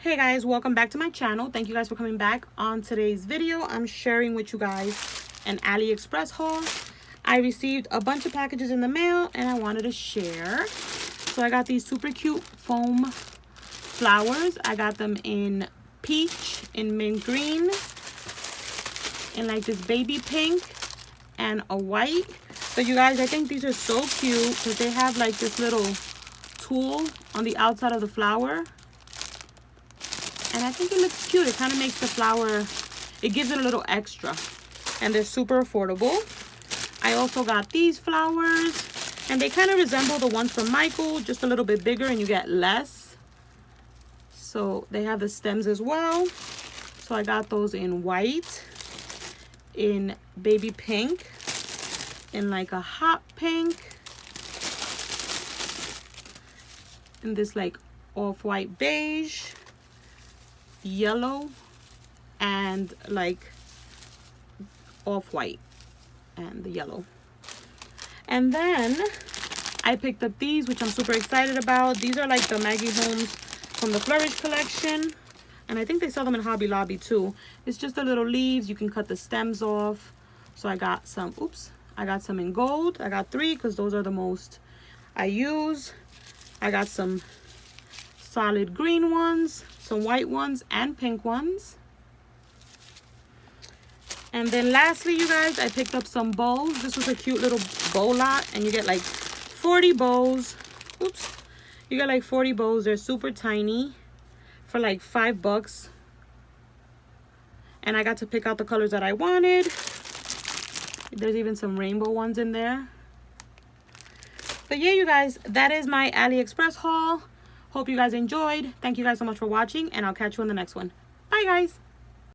Hey guys, welcome back to my channel. Thank you guys for coming back. On today's video, I'm sharing with you guys an Aliexpress haul. I received a bunch of packages in the mail and I wanted to share. So I got these super cute foam flowers. I got them in peach, in mint green, in like this baby pink, and a white. So you guys, I think these are so cute because they have like this little tool on the outside of the flower. And I think it looks cute. It kind of makes the flower, it gives it a little extra. And they're super affordable. I also got these flowers. And they kind of resemble the ones from Michael, just a little bit bigger and you get less. So they have the stems as well. So I got those in white, in baby pink, in like a hot pink, in this like off-white beige, yellow, and like off-white and the yellow. And then I picked up these, which I'm super excited about. These are like the Maggie Holmes from the Flourish collection, and I think they sell them in Hobby Lobby too. It's just the little leaves. You can cut the stems off. So I got some, I got some in gold. I got 3 because those are the most I use. I got some solid green ones, some white ones, and pink ones. And then lastly, you guys, I picked up some bows. This was a cute little bow lot, and you get like 40 bows. You get like 40 bows. They're super tiny for like $5. And I got to pick out the colors that I wanted. There's even some rainbow ones in there. But yeah, you guys, that is my Aliexpress haul. Hope you guys enjoyed. Thank you guys so much for watching, and I'll catch you in the next one. Bye, guys.